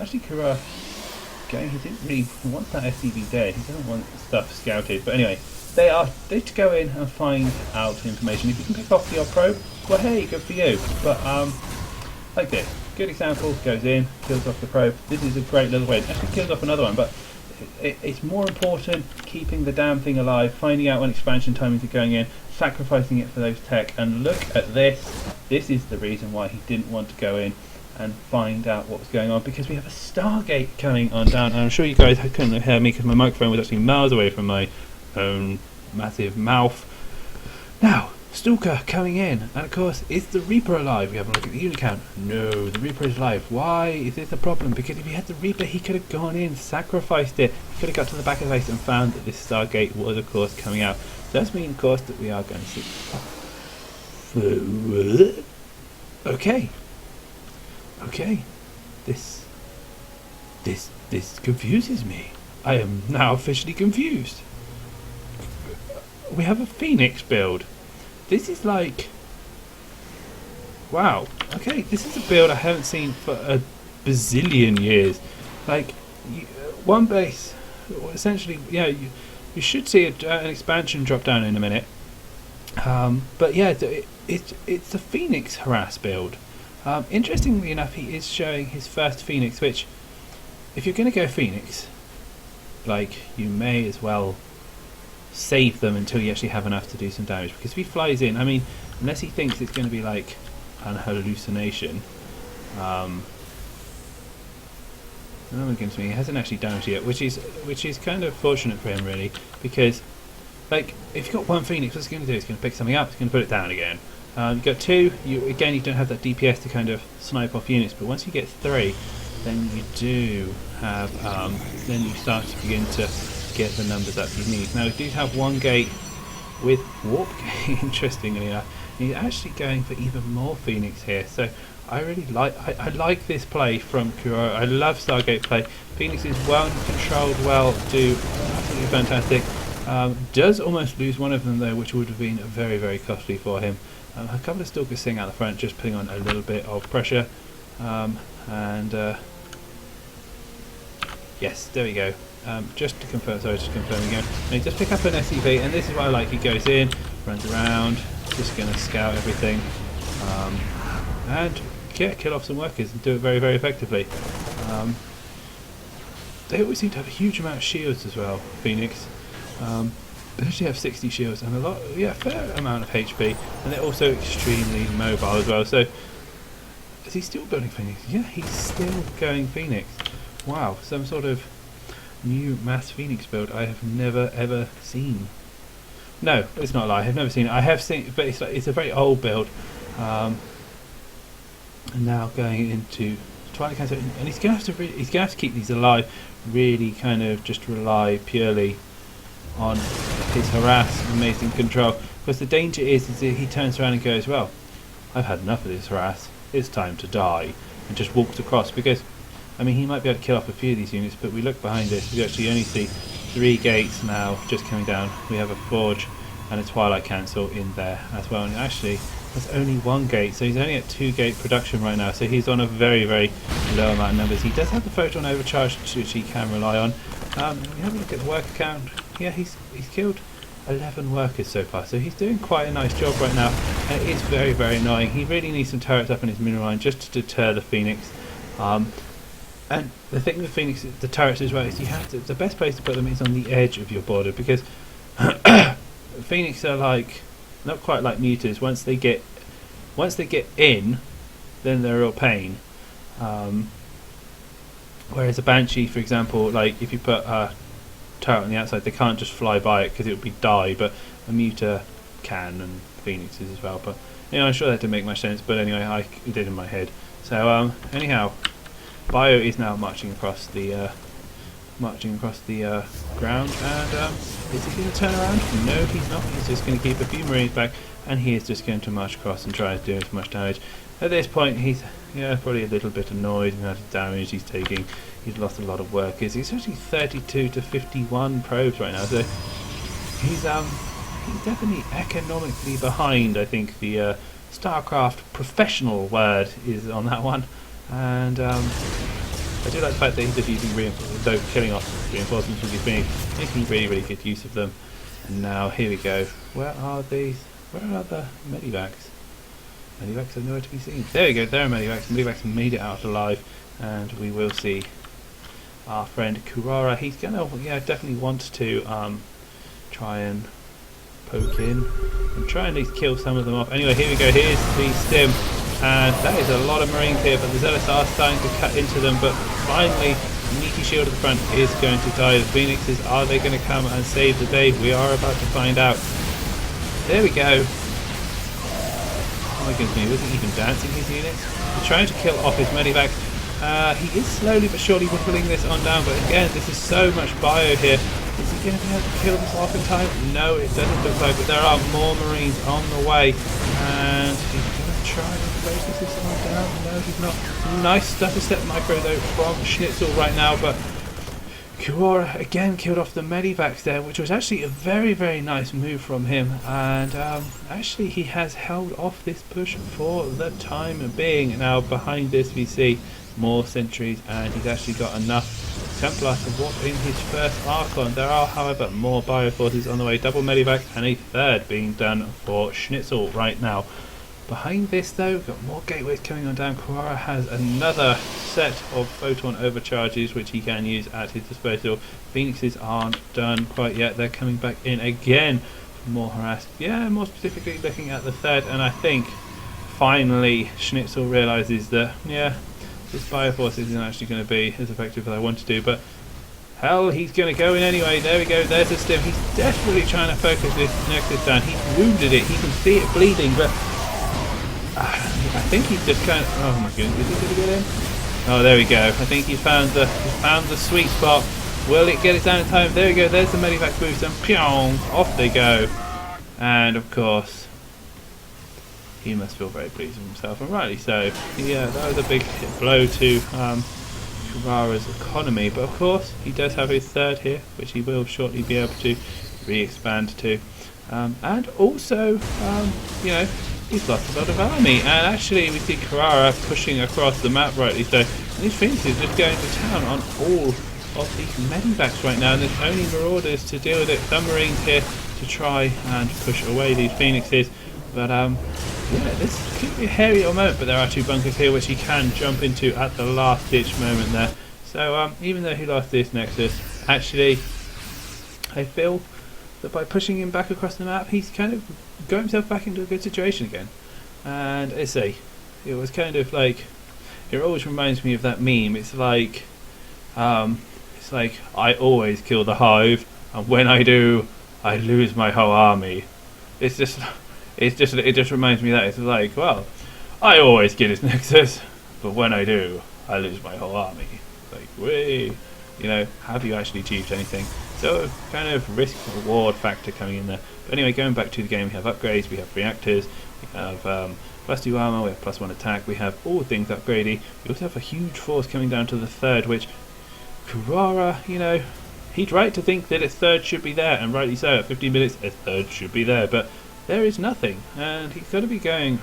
actually Kura going, he didn't really want that SCV dead, he doesn't want stuff scouted, but anyway, they to go in and find out information. If you can pick off the odd probe, well hey, good for you, but like this, good example, goes in, kills off the probe, this is a great little win, actually kills off another one, but it's more important keeping the damn thing alive, finding out when expansion timings are going in, sacrificing it for those tech, and look at this. This is the reason why he didn't want to go in and find out what was going on, because we have a Stargate coming on down, and I'm sure you guys couldn't hear me because my microphone was actually miles away from my own massive mouth. Now, Stalker coming in, and of course, is the Reaper alive? We have a look at the unit count. No, the Reaper is alive. Why is this a problem? Because if he had the Reaper, he could have gone in, sacrificed it, he could have got to the back of the base and found that this Stargate was, of course, coming out. Does mean, of course, that we are going to see. Okay. Okay. This confuses me. I am now officially confused. We have a Phoenix build. This is like, wow, okay, this is a build I haven't seen for a bazillion years. Like, one base, essentially, yeah, you should see an expansion drop down in a minute. But yeah, it's the Phoenix harass build. Interestingly enough, he is showing his first Phoenix, which, if you're going to go Phoenix, like, you may as well save them until you actually have enough to do some damage, because if he flies in, I mean, unless he thinks it's going to be like an hallucination, against me, he hasn't actually damaged yet, which is kind of fortunate for him, really, because like if you've got one Phoenix, what's it going to do? It's going to pick something up, it's going to put it down again. You've got two, you don't have that DPS to kind of snipe off units, but once you get three, then you do have then you start to begin to get the numbers up you need. Now we do have one gate with warp gate, interestingly enough. He's actually going for even more Phoenix here, so I really like I like this play from Kuro. I love Stargate play. Phoenix is well controlled, well, do absolutely fantastic. Does almost lose one of them though, which would have been very, very costly for him. A couple of Stalkers sitting out the front, just putting on a little bit of pressure, yes, there we go. Just to confirm, sorry, just confirming again. And just pick up an SCV, and this is what I like. He goes in, runs around, just going to scout everything, and yeah, kill off some workers and do it very, very effectively. They always seem to have a huge amount of shields as well, Phoenix. They actually have 60 shields and a fair amount of HP, and they're also extremely mobile as well. So, is he still building Phoenix? Yeah, he's still going Phoenix. Wow, some sort of new mass Phoenix build I have never ever seen. No, it's not a lie. I've never seen it. I have seen, but it's a very old build. And now going into Twilight Cancer, and he's going to have to keep these alive. Really, kind of just rely purely on his harass, amazing control. Because the danger is that he turns around and goes, "Well, I've had enough of this harass. It's time to die," and just walks across. Because I mean, he might be able to kill off a few of these units, but we look behind us, we actually only see 3 gates now just coming down. We have a Forge and a Twilight Council in there as well, and actually that's only 1 gate, so he's only at 2 gate production right now, so he's on a very, very low amount of numbers. He does have the Photon Overcharge, which he can rely on. We have a look at the worker count. Yeah, he's killed 11 workers so far, so he's doing quite a nice job right now, and it is very, very annoying. He really needs some turrets up in his mineral line just to deter the Phoenix. And the thing with Phoenix, the turrets as well, is you have to, the best place to put them is on the edge of your border, because Phoenix are like, not quite like mutants. Once they get in, then they're a real pain. Whereas a Banshee, for example, like if you put a turret on the outside, they can't just fly by it because it would be die. But a muta can, and Phoenixes as well. But you know, I'm sure that didn't make much sense. But anyway, I did in my head. So anyhow. Bio is now marching across the ground, and is he going to turn around? No, he's not. He's just going to keep a few Marines back, and he is just going to march across and try to do as much damage. At this point, he's probably a little bit annoyed with the amount of damage he's taking. He's lost a lot of workers. He's actually 32 to 51 probes right now, so he's definitely economically behind. I think the Starcraft professional word is on that one. And I do like the fact that he's just using reinforcements, so killing off reinforcements with his being making really, really good use of them. And now, here we go. Where are these? Where are the medivacs? Medivacs are nowhere to be seen. There we go, there are medivacs. Medivacs made it out alive, and we will see our friend Kurara. He's gonna, yeah, definitely want to try and poke in and try and at least kill some of them off. Anyway, here we go. Here's the stim, and that is a lot of Marines here, but the Zealots are starting to cut into them. But finally, Meaty Shield at the front is going to die. The Phoenixes, are they going to come and save the day? We are about to find out. There we go. Oh my goodness me, wasn't even dancing his units. He's trying to kill off his medivac. He is slowly but surely whittling this on down, but again, this is so much bio here. Is he going to be able to kill this off in time? No, it doesn't look like, but there are more Marines on the way, and he's going to try and focus this one down. No, he's not. Nice stutter-step micro though from Schnitzel right now, but Kurara again killed off the medivacs there, which was actually a very, very nice move from him, and actually he has held off this push for the time being. Now behind this we see more sentries, and he's actually got enough Templars to walk in his first Archon. There are, however, more Bioforces on the way. Double medivac and a third being done for Schnitzel right now. Behind this, though, we've got more gateways coming on down. Kurara has another set of photon overcharges which he can use at his disposal. Phoenixes aren't done quite yet. They're coming back in again for more harassed. Yeah, more specifically looking at the third, and I think finally Schnitzel realises that, yeah, this Bioforce isn't actually going to be as effective as I want to do, but hell, he's going to go in anyway. There we go, there's a stim. He's desperately trying to focus this Nexus down. He's wounded it, he can see it bleeding, but I think he's just kind of, oh my goodness, is he going to get in? Oh, there we go. I think he's found the sweet spot. Will it get it down in time? There we go, there's the medivac boost, and pyong, off they go. And of course, he must feel very pleased with himself, and rightly so. Yeah, that was a big blow to Kurara's economy, but of course he does have his third here, which he will shortly be able to re-expand to, and also, you know, he's lost a lot of army, and actually we see Kurara pushing across the map, rightly so, and these Phoenixes just going to town on all of these medivacs right now, and there's only Marauders to deal with it. Some Marines here to try and push away these Phoenixes, but yeah, this could be a hairy little moment, but there are two bunkers here which he can jump into at the last ditch moment there. So even though he lost this Nexus, actually I feel that by pushing him back across the map, he's kind of got himself back into a good situation again. And I say, it was kind of like, it always reminds me of that meme. It's like I always kill the hive, and when I do, I lose my whole army. It just reminds me of that. It's like, well, I always get his Nexus, but when I do, I lose my whole army. Like, way, you know, have you actually achieved anything? So, kind of risk-reward factor coming in there. But anyway, going back to the game, we have upgrades, we have reactors, we have +2 armor, we have +1 attack, we have all things upgradey. We also have a huge force coming down to the third, which Kurara, you know, he's right to think that its third should be there, and rightly so. At 15 minutes, its third should be there, but there is nothing, and he's got to be going,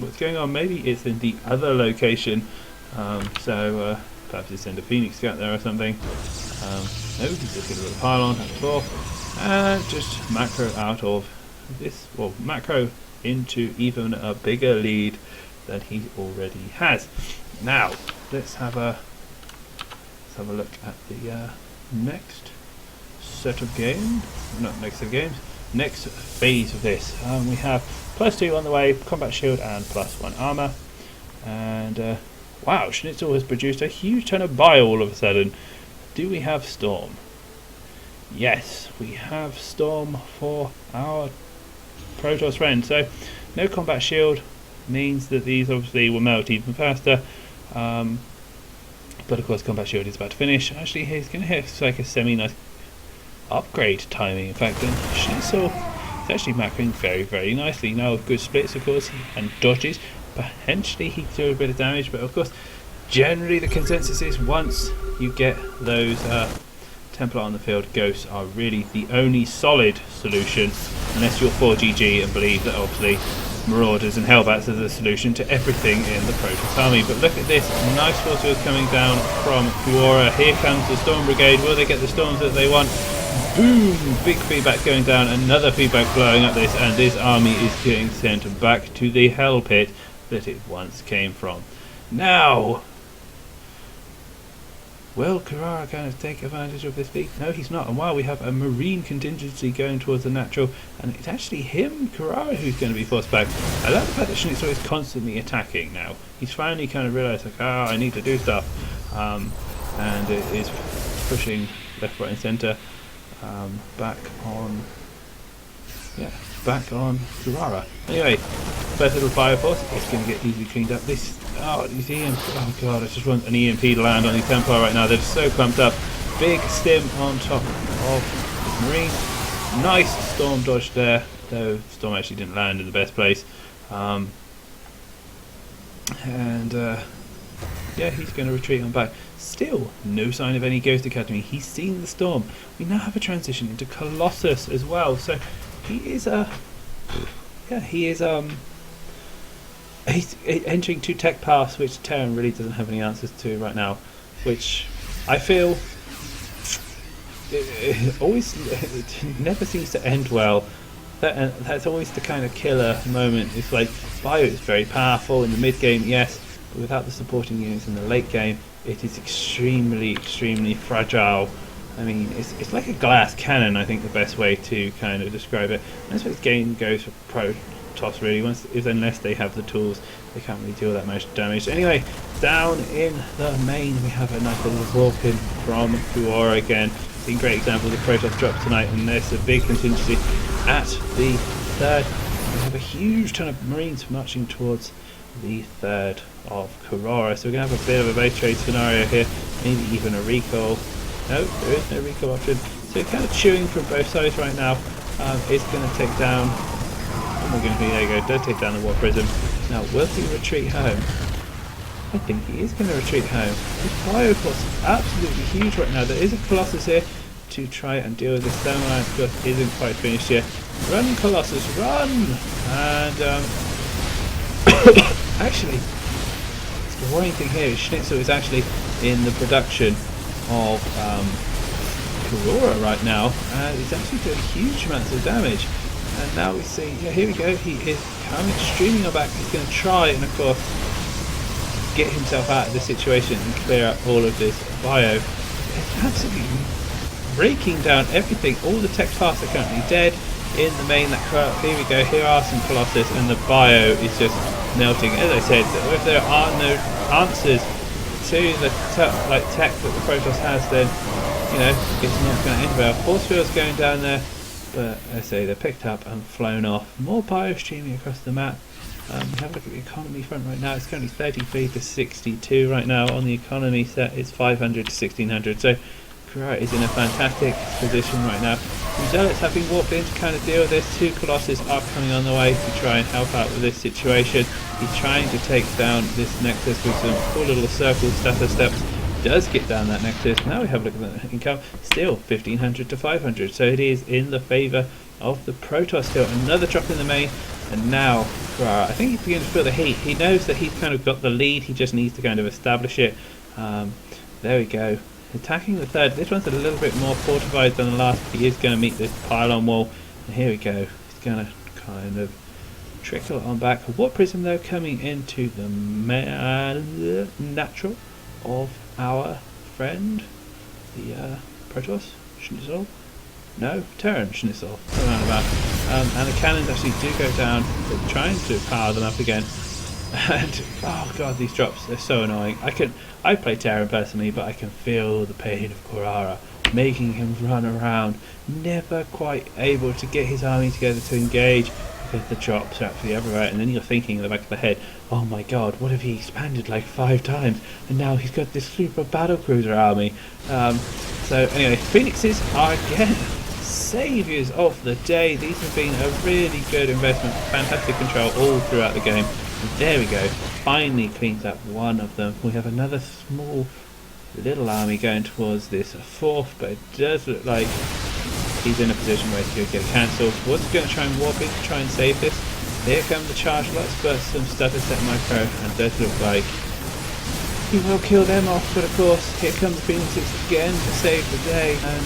what's going on? Maybe it's in the other location, so perhaps he'll send a Phoenix Scout there or something. No, he's just going to put a pylon at the floor, and just macro out of this, well, macro into even a bigger lead than he already has. Now, let's have a look at the next set of games, not next set of games, next phase of this. We have +2 on the way, combat shield, and +1 armor. And wow, Schnitzel has produced a huge ton of bio all of a sudden. Do we have Storm? Yes, we have Storm for our Protoss friend. So no combat shield means that these obviously will melt even faster. But of course combat shield is about to finish. Actually he's going to hit like a semi-nice upgrade timing. In fact, Schnitzel is actually macroing very, very nicely. Now good splits of course and dodges. Potentially he could do a bit of damage, but of course generally the consensus is once you get those Templar on the field, Ghosts are really the only solid solution, unless you're 4GG and believe that obviously Marauders and Hellbats as a solution to everything in the Protoss army. But look at this, nice force fields coming down from Kuora. Here comes the Storm Brigade. Will they get the storms that they want? Boom! Big feedback going down, another feedback blowing up this, and this army is getting sent back to the hell pit that it once came from. Now, will Carrara kind of take advantage of this lead? No, he's not. And while we have a Marine contingency going towards the natural, and it's actually him, Carrara, who's going to be forced back. I like the fact that Schnitzel is constantly attacking now. He's finally kind of realised, like, I need to do stuff. And it is pushing left, right and centre. Back on Carrara. Anyway, first little fire force, it's going to get easily cleaned up. This, these EMP, oh god, I just want an EMP to land on these Templar right now. They're just so pumped up. Big stim on top of this Marine. Nice storm dodge there, though storm actually didn't land in the best place. Yeah, he's going to retreat on back. Still, no sign of any Ghost Academy. He's seen the storm. We now have a transition into Colossus as well. So he is he's entering two tech paths, which Terran really doesn't have any answers to right now. Which I feel it never seems to end well. That's always the kind of killer moment. It's like Bio is very powerful in the mid game, yes. But without the supporting units in the late game, it is extremely, extremely fragile. I mean, it's like a glass cannon, I think the best way to kind of describe it. And that's what this game goes for Protoss, really. Unless they have the tools, they can't really deal that much damage. Anyway, down in the main, we have a nice little walk-in from Kuora again. Seen great examples of Protoss drops tonight, and there's a big contingency at the third. We have a huge ton of Marines marching towards the third of Carrara, so we're going to have a bit of a base trade scenario here, maybe even a recall. No, there is no recall option, so kind of chewing from both sides right now. It's going to take down, there you go, does take down the War Prism. Now, will he retreat home? I think he is going to retreat home. His Bio force is absolutely huge right now. There is a Colossus here to try and deal with this. Thermalite, of course, isn't quite finished yet. Run, Colossus, run! And actually, the worrying thing here is Schnitzel is actually in the production of Carrara right now, and he's actually doing huge amounts of damage. And now we see, yeah, here we go, he is coming, streaming on back. He's going to try and, of course, get himself out of this situation and clear up all of this Bio. It's absolutely breaking down everything. All the tech paths are currently dead. In the main, here we go, here are some Colossus, and the Bio is just melting. As I said, if there are no answers to the tech that the Protoss has, then, you know, it's not going to end well. Force field's going down there, but as I say, they're picked up and flown off. More Bio streaming across the map. Have a look at the economy front right now. It's currently 33 to 62 right now. On the economy set, it's 500 to 1600. So Carrara is in a fantastic position right now. The Zealots have been walked in to kind of deal with this. Two Colossus are coming on the way to try and help out with this situation. He's trying to take down this Nexus with some cool little circle status steps. Does get down that Nexus. Now we have a look at the income. Still 1500 to 500. So it is in the favour of the Protoss still. Another drop in the main. And now Carrara, I think he's beginning to feel the heat. He knows that he's kind of got the lead. He just needs to kind of establish it. There we go. Attacking the third. This one's a little bit more fortified than the last. He is going to meet this pylon wall. And here we go. He's going to kind of trickle on back. A War Prism, though, coming into the natural of our friend, the Protoss Schnitzel. No, Terran Schnitzel. Around about. And the cannons actually do go down. They're trying to power them up again. And oh god, these drops, they're so annoying. I play Terran personally, but I can feel the pain of Carrara, making him run around, never quite able to get his army together to engage because the drops are absolutely everywhere. And then you're thinking in the back of the head, oh my god, what if he expanded like 5 times and now he's got this super battlecruiser army. So anyway, Phoenixes are again saviours of the day. These have been a really good investment, fantastic control all throughout the game. There we go, finally cleans up one of them. We have another small little army going towards this fourth, but it does look like he's in a position where he could get cancelled. Was going to try and warp it to try and save this. Here come the charge lots, but some stutter set micro, and does look like he will kill them off, but of course, here comes Phoenix again to save the day, and